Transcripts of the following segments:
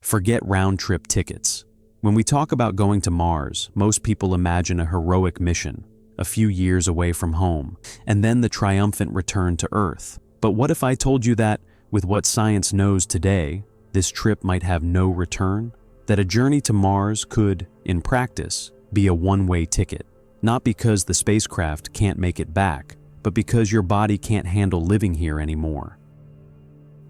Forget round-trip tickets. When we talk about going to Mars, most people imagine a heroic mission, a few years away from home, and then the triumphant return to Earth. But what if I told you that, with what science knows today, this trip might have no return? That a journey to Mars could, in practice, be a one-way ticket. Not because the spacecraft can't make it back, but because your body can't handle living here anymore.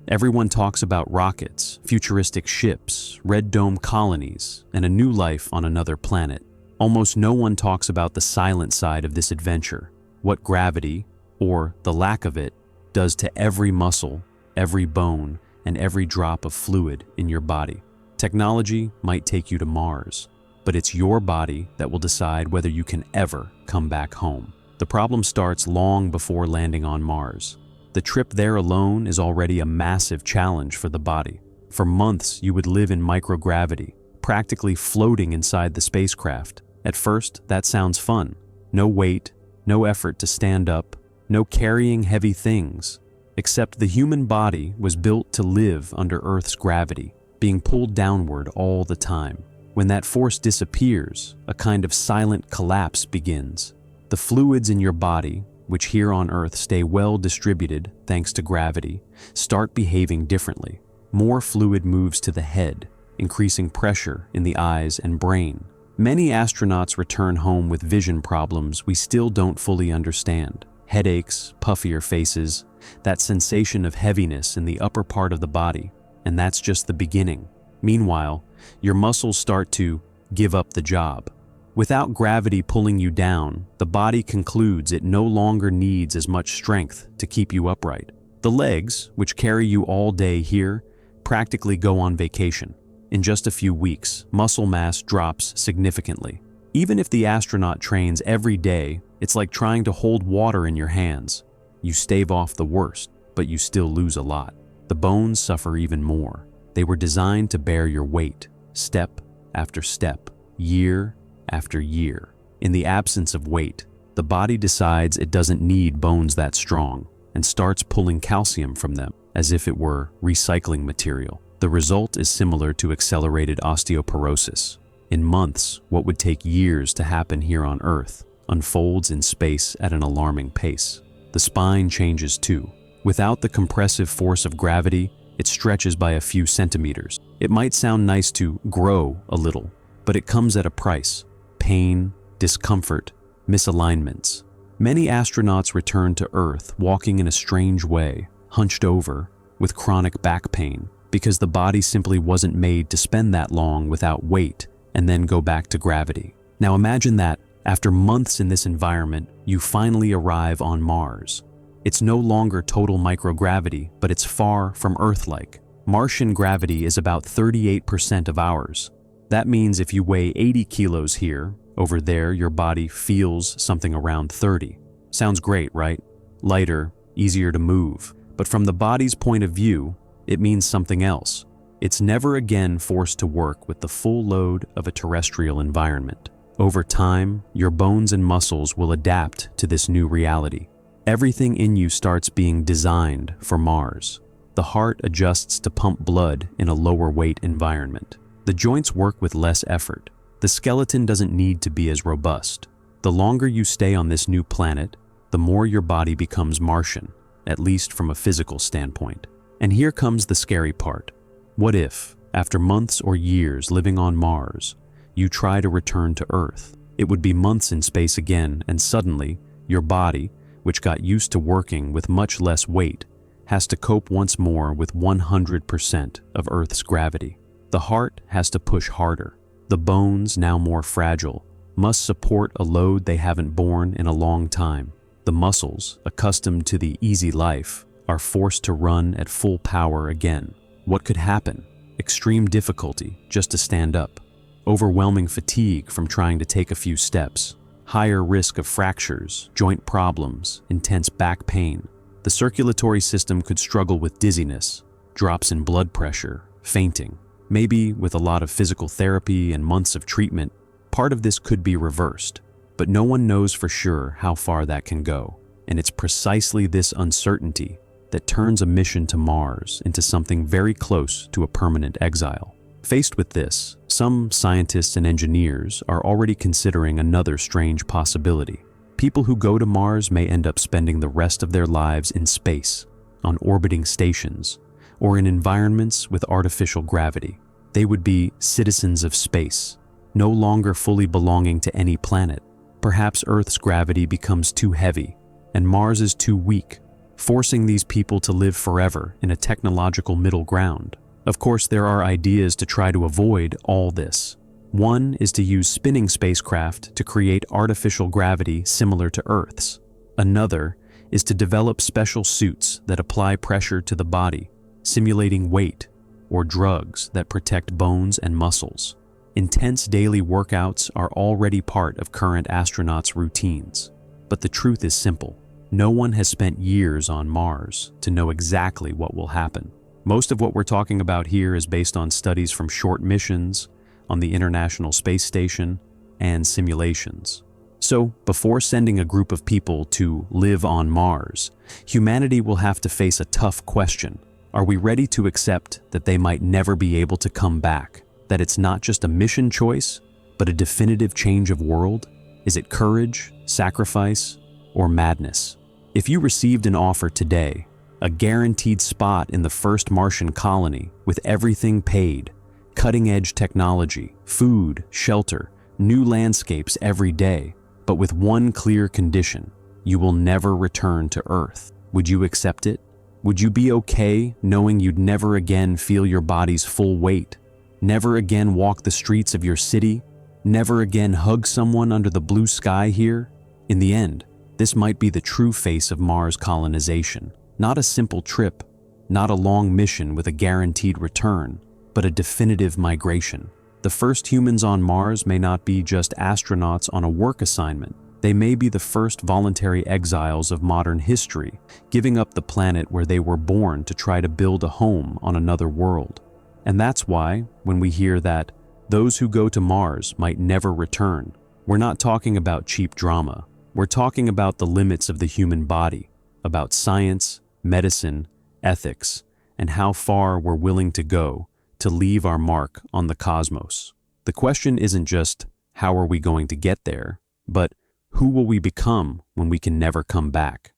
Everyone talks about rockets, futuristic ships, red dome colonies, and a new life on another planet. Almost no one talks about the silent side of this adventure, what gravity, or the lack of it, does to every muscle, every bone, and every drop of fluid in your body. Technology might take you to Mars, but it's your body that will decide whether you can ever come back home. The problem starts long before landing on Mars. The trip there alone is already a massive challenge for the body. For months, you would live in microgravity, practically floating inside the spacecraft. At first, that sounds fun. No weight, no effort to stand up, no carrying heavy things. Except the human body was built to live under Earth's gravity, being pulled downward all the time. When that force disappears, a kind of silent collapse begins. The fluids in your body, which here on Earth stay well distributed thanks to gravity, start behaving differently. More fluid moves to the head, increasing pressure in the eyes and brain. Many astronauts return home with vision problems we still don't fully understand. Headaches, puffier faces, that sensation of heaviness in the upper part of the body, and that's just the beginning. Meanwhile, your muscles start to give up the job. Without gravity pulling you down, the body concludes it no longer needs as much strength to keep you upright. The legs, which carry you all day here, practically go on vacation. In just a few weeks, muscle mass drops significantly. Even if the astronaut trains every day, it's like trying to hold water in your hands. You stave off the worst, but you still lose a lot. The bones suffer even more. They were designed to bear your weight, step after step, year after year. In the absence of weight, the body decides it doesn't need bones that strong and starts pulling calcium from them as if it were recycling material. The result is similar to accelerated osteoporosis. In months, what would take years to happen here on Earth unfolds in space at an alarming pace. The spine changes too. Without the compressive force of gravity, it stretches by a few centimeters. It might sound nice to grow a little, but it comes at a price. Pain, discomfort, misalignments. Many astronauts return to Earth walking in a strange way, hunched over, with chronic back pain, because the body simply wasn't made to spend that long without weight and then go back to gravity. Now imagine that, after months in this environment, you finally arrive on Mars. It's no longer total microgravity, but it's far from Earth-like. Martian gravity is about 38% of ours. That means if you weigh 80 kilos here, over there your body feels something around 30. Sounds great, right? Lighter, easier to move. But from the body's point of view, it means something else. It's never again forced to work with the full load of a terrestrial environment. Over time, your bones and muscles will adapt to this new reality. Everything in you starts being designed for Mars. The heart adjusts to pump blood in a lower weight environment. The joints work with less effort. The skeleton doesn't need to be as robust. The longer you stay on this new planet, the more your body becomes Martian, at least from a physical standpoint. And here comes the scary part. What if, after months or years living on Mars, you try to return to Earth? It would be months in space again, and suddenly, your body, which got used to working with much less weight, has to cope once more with 100% of Earth's gravity. The heart has to push harder. The bones, now more fragile, must support a load they haven't borne in a long time. The muscles, accustomed to the easy life, are forced to run at full power again. What could happen? Extreme difficulty just to stand up. Overwhelming fatigue from trying to take a few steps. Higher risk of fractures, joint problems, intense back pain. The circulatory system could struggle with dizziness, drops in blood pressure, fainting. Maybe with a lot of physical therapy and months of treatment, part of this could be reversed. But no one knows for sure how far that can go. And it's precisely this uncertainty that turns a mission to Mars into something very close to a permanent exile. Faced with this, some scientists and engineers are already considering another strange possibility. People who go to Mars may end up spending the rest of their lives in space, on orbiting stations, or in environments with artificial gravity. They would be citizens of space, no longer fully belonging to any planet. Perhaps Earth's gravity becomes too heavy, and Mars is too weak, forcing these people to live forever in a technological middle ground. Of course, there are ideas to try to avoid all this. One is to use spinning spacecraft to create artificial gravity similar to Earth's. Another is to develop special suits that apply pressure to the body, simulating weight, or drugs that protect bones and muscles. Intense daily workouts are already part of current astronauts' routines. But the truth is simple. No one has spent years on Mars to know exactly what will happen. Most of what we're talking about here is based on studies from short missions on the International Space Station and simulations. So, before sending a group of people to live on Mars, humanity will have to face a tough question. Are we ready to accept that they might never be able to come back? That it's not just a mission choice, but a definitive change of world? Is it courage, sacrifice, or madness? If you received an offer today, a guaranteed spot in the first Martian colony with everything paid, cutting-edge technology, food, shelter, new landscapes every day, but with one clear condition: you will never return to Earth. Would you accept it? Would you be okay knowing you'd never again feel your body's full weight, never again walk the streets of your city, never again hug someone under the blue sky here? In the end, this might be the true face of Mars colonization. Not a simple trip, not a long mission with a guaranteed return, but a definitive migration. The first humans on Mars may not be just astronauts on a work assignment. They may be the first voluntary exiles of modern history, giving up the planet where they were born to try to build a home on another world. And that's why, when we hear that those who go to Mars might never return, we're not talking about cheap drama. We're talking about the limits of the human body, about science, medicine, ethics, and how far we're willing to go to leave our mark on the cosmos. The question isn't just, how are we going to get there, but who will we become when we can never come back?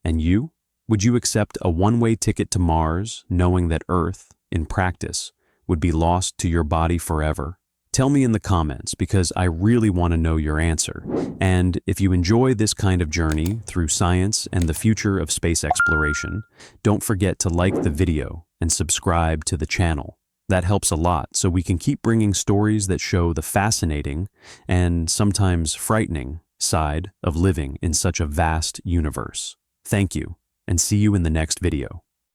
And you? Would you accept a one-way ticket to Mars, knowing that Earth, in practice, would be lost to your body forever? Tell me in the comments, because I really want to know your answer. And if you enjoy this kind of journey through science and the future of space exploration, don't forget to like the video and subscribe to the channel. That helps a lot, so we can keep bringing stories that show the fascinating and sometimes frightening side of living in such a vast universe. Thank you, and see you in the next video.